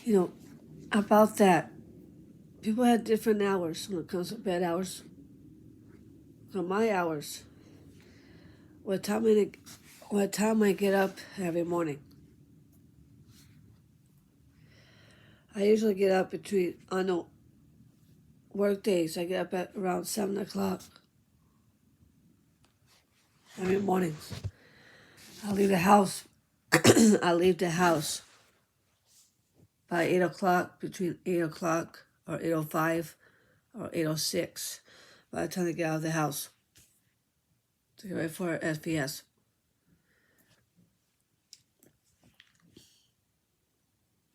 You know, about that, people have different hours when it comes to bed hours. So my hours, what time I, what time I get up every morning. I usually get up on the work days, I get up at around 7 o'clock every morning. I leave the house, I leave the house by 8 o'clock, between 8 o'clock or 8:05 or 8:06 by the time I get out of the house to get ready for SPS.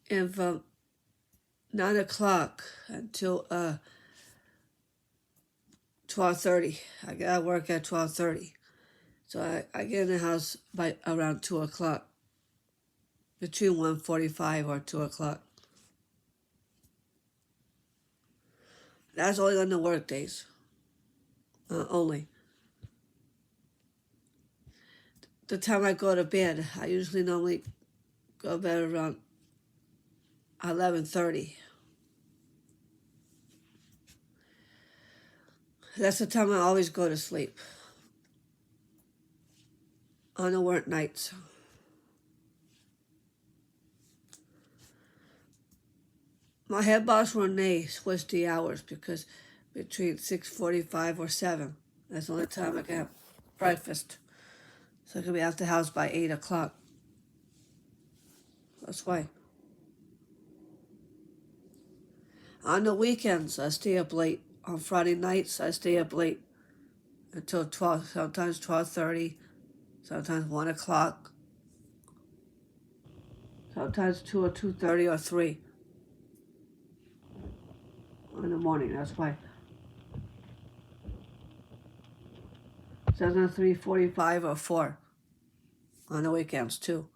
And from 9 o'clock until 12:30, I get out of work at 12:30. So I get in the house by around 2 o'clock, between 1:45 or 2 o'clock. That's only on the work days, only. The time I go to bed, I usually normally go to bed around 11:30. That's the time I always go to sleep on the work nights. My head boss Renee switched the hours because between 6:45 or 7, that's the only time I can have breakfast. So I can be out the house by 8 o'clock. That's why. On the weekends, I stay up late. On Friday nights, I stay up late until 12, sometimes 12:30, sometimes 1 o'clock, sometimes 2 or 2:30 or 3 in the morning. That's why. Sometimes 3:45 or 4 on the weekends too.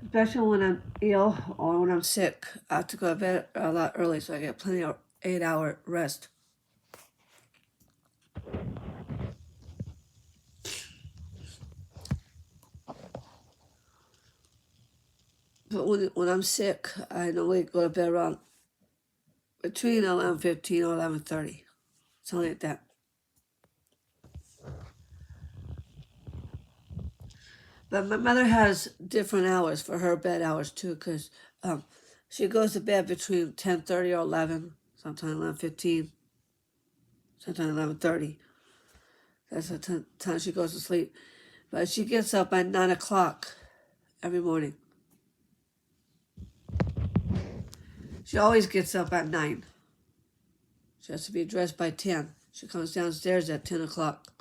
Especially when I'm ill or when I'm sick, I have to go to bed a lot early so I get plenty of 8-hour rest. But when I'm sick, I normally go to bed around between 11:15 or 11:30, something like that. But my mother has different hours for her bed hours too, because she goes to bed between 10:30 or 11, sometimes 11:15, sometimes 11:30. That's the time she goes to sleep. But she gets up at 9 o'clock every morning. She always gets up at 9. She has to be dressed by 10. She comes downstairs at 10 o'clock.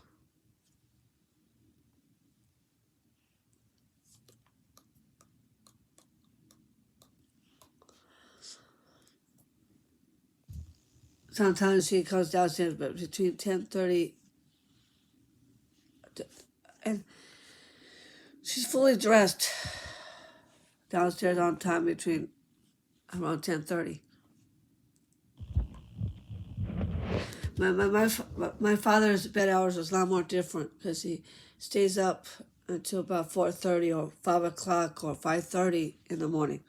Sometimes she comes downstairs, but between 10:30 and she's fully dressed downstairs on time between around 10:30. My father's bed hours was a lot more different because he stays up until about 4:30 or 5 o'clock or 5:30 in the morning.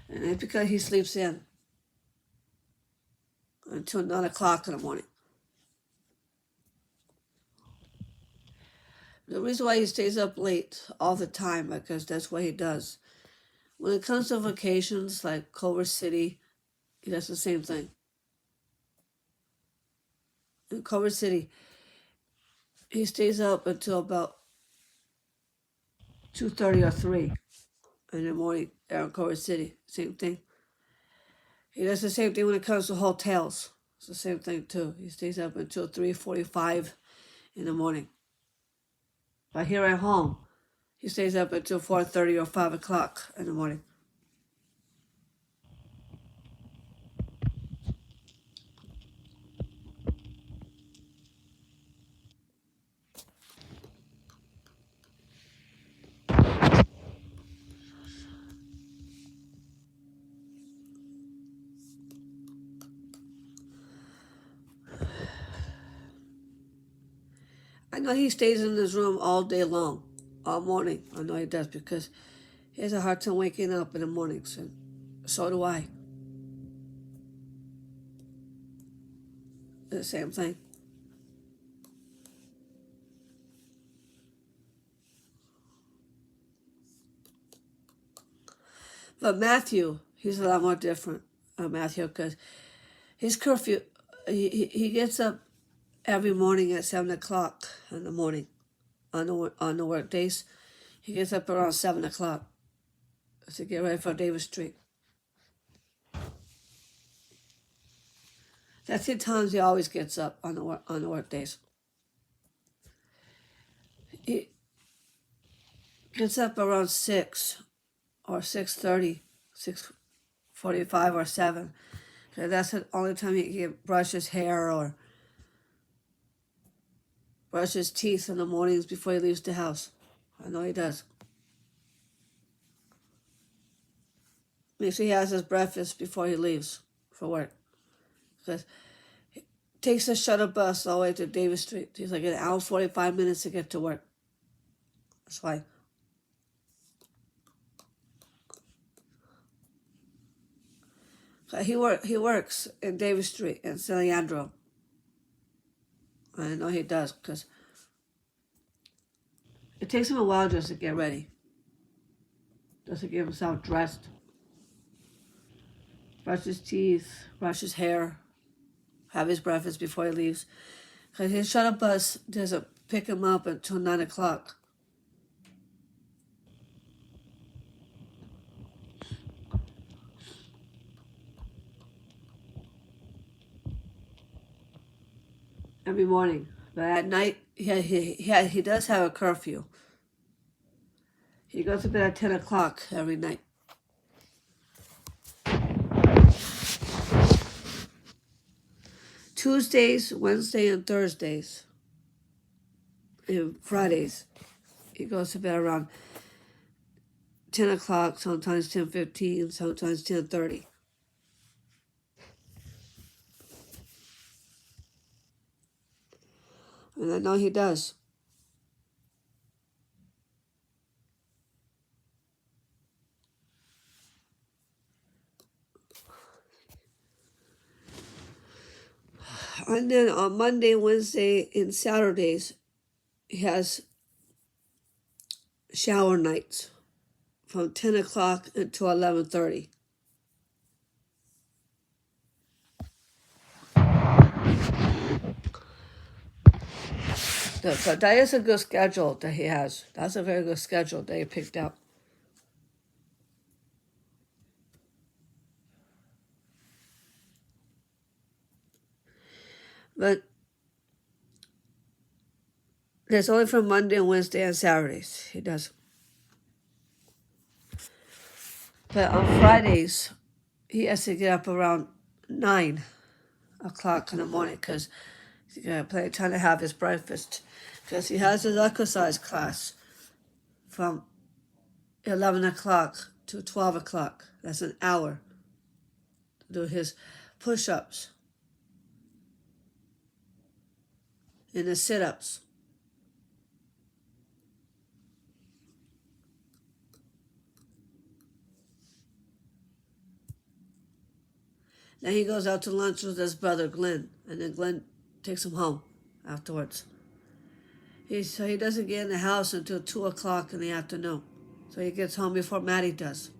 And it's because he sleeps in until 9 o'clock in the morning. The reason why he stays up late all the time because that's what he does. When it comes to vacations like Culver City, he does the same thing. In Culver City, he stays up until about 2:30 or 3 in the morning there in Culver City. Same thing. He does the same thing when it comes to hotels. It's the same thing too. He stays up until 3:45 in the morning. But here at home, he stays up until 4:30 or 5 o'clock in the morning. I know he stays in his room all day long, all morning. I know he does because he has a hard time waking up in the mornings, and so do I. The same thing. But Matthew, he's a lot more different. Matthew, because his curfew, he gets up every morning at 7 o'clock in the morning on the work days. He gets up around 7 o'clock to get ready for Davis Street. That's the times he always gets up on the work days. He gets up around 6 or 6:30, 6:45 or 7. So that's the only time he can brush his hair or brush his teeth in the mornings before he leaves the house. I know he does. Make sure he has his breakfast before he leaves for work. Because he takes the shuttle bus all the way to Davis Street. He's like an hour 45 minutes to get to work. That's why. He works in Davis Street in San Leandro. I know he does because it takes him a while just to get ready. Just to get himself dressed. Brush his teeth, brush his hair, have his breakfast before he leaves. Because his shuttle bus doesn't pick him up until 9 o'clock. Every morning. But at night, he does have a curfew. He goes to bed at 10 o'clock every night. Tuesdays, Wednesdays, and Thursdays, and Fridays, he goes to bed around 10 o'clock, sometimes 10:15, sometimes 10:30. And I know he does. And then on Monday, Wednesday, and Saturdays, he has shower nights from 10 o'clock until 11:30. So that is a good schedule that he has. That's a very good schedule that he picked out. But it's only from Monday and Wednesday and Saturdays he does. But on Fridays, he has to get up around 9 o'clock in the morning because he's got plenty of time to have his breakfast. Because he has his exercise class from 11 o'clock to 12 o'clock. That's an hour to do his push-ups and his sit-ups. Then he goes out to lunch with his brother Glenn, and then Glenn takes him home afterwards. So he doesn't get in the house until 2 o'clock in the afternoon. So he gets home before Maddie does.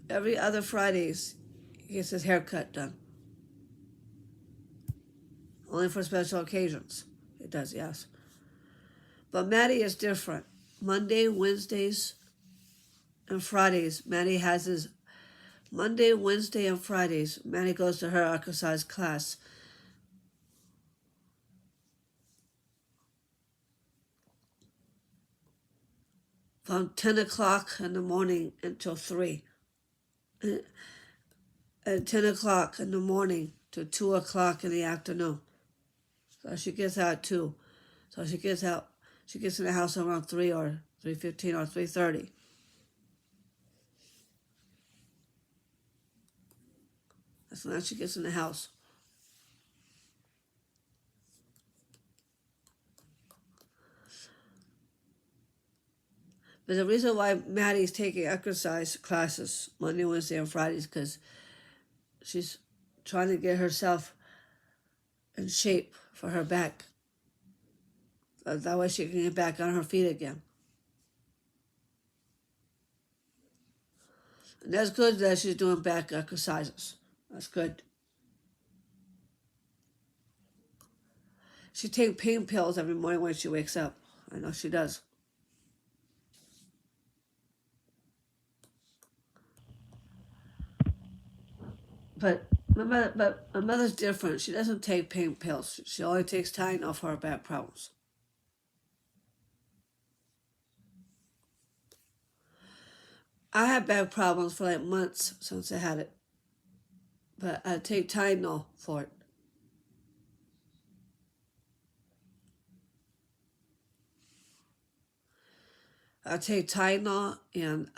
Every other Fridays, he gets his haircut done. Only for special occasions. He does, yes. But Maddie is different. Monday, Wednesdays, and Fridays, Maddie has his Monday, Wednesday, and Fridays. Maddie goes to her exercise class. From 10 o'clock in the morning until 3. And 10 o'clock in the morning to 2 o'clock in the afternoon. So she gets out at 2. So she gets in the house around 3 or 3:15 or 3:30. as soon as she gets in the house. But the reason why Maddie's taking exercise classes Monday, Wednesday, and Fridays because she's trying to get herself in shape for her back. That way she can get back on her feet again. And that's good that she's doing back exercises. That's good. She takes pain pills every morning when she wakes up. I know she does. But my mother's different. She doesn't take pain pills. She only takes Tylenol for her back problems. I had back problems for like months since I had it. But I take Tylenol for it. I take Tylenol and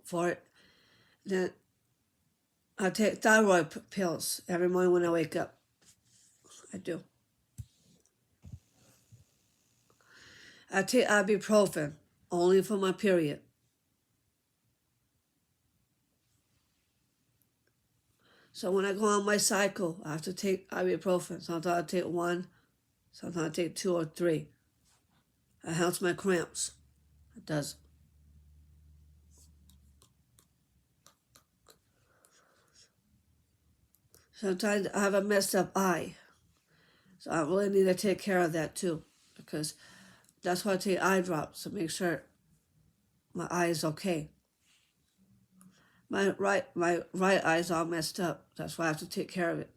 for it. Then I take thyroid pills every morning when I wake up. I do. I take ibuprofen only for my period. So when I go on my cycle, I have to take ibuprofen. Sometimes I take one, sometimes I take 2 or 3. It helps my cramps. It does. Sometimes I have a messed up eye. So I really need to take care of that too. Because that's why I take eye drops to make sure my eye is okay. My right eye is all messed up. That's why I have to take care of it.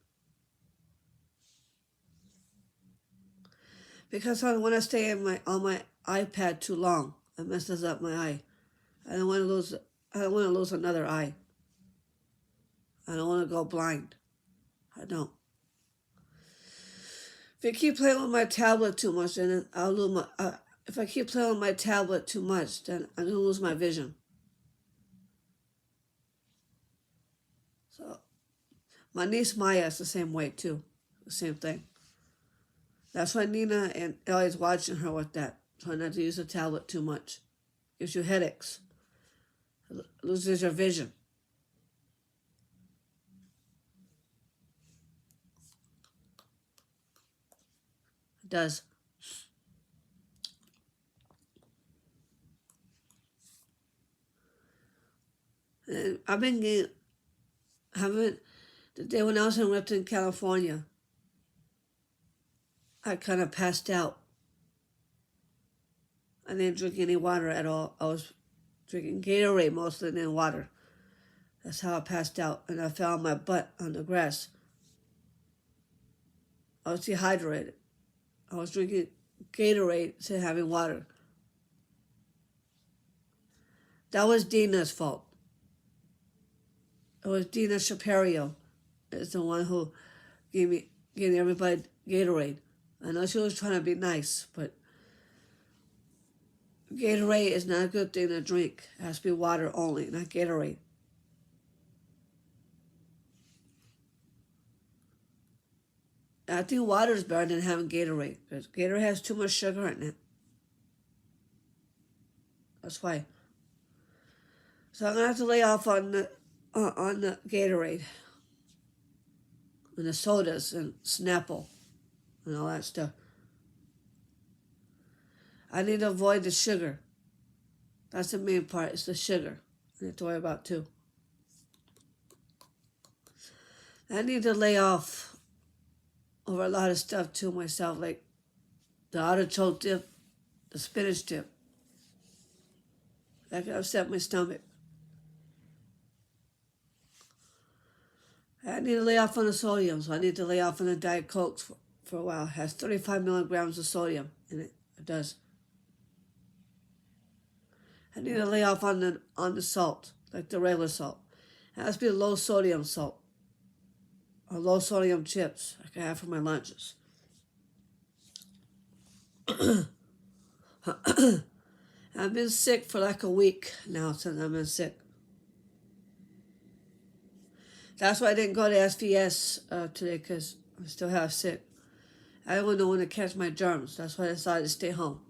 Because when I stay on my iPad too long, it messes up my eye. I don't want to lose another eye. I don't want to go blind. I don't. If I keep playing with my tablet too much, then I'll lose my. If I keep playing with my tablet too much, then I'm gonna lose my vision. So, my niece Maya is the same way too. The same thing. That's why Nina and Ellie's watching her with that. Try not to use the tablet too much. Gives you headaches. Loses your vision. It does. And I've been the day when I was in Ripton, California, I kind of passed out. I didn't drink any water at all. I was drinking Gatorade mostly than water. That's how I passed out. And I fell on my butt on the grass. I was dehydrated. I was drinking Gatorade instead of having water. That was Dina's fault. It was Dina Shaperio. It's the one who gave everybody Gatorade. I know she was trying to be nice, but Gatorade is not a good thing to drink. It has to be water only, not Gatorade. I think water is better than having Gatorade because Gatorade has too much sugar in it. That's why. So I'm gonna have to lay off on the Gatorade and the sodas and Snapple and all that stuff. I need to avoid the sugar. That's the main part. It's the sugar I need to worry about too. I need to lay off over a lot of stuff too myself, like the artichoke dip, the spinach dip. That can upset my stomach. I need to lay off on the sodium, so I need to lay off on the Diet Coke for a while. It has 35 milligrams of sodium in it. It does. I need to lay off on the salt, like the regular salt. It has to be low sodium salt or low sodium chips I can have for my lunches. I've been sick for like a week now since I've been sick. That's why I didn't go to SVS today because I still have sick. I don't know when to catch my germs. That's why I decided to stay home.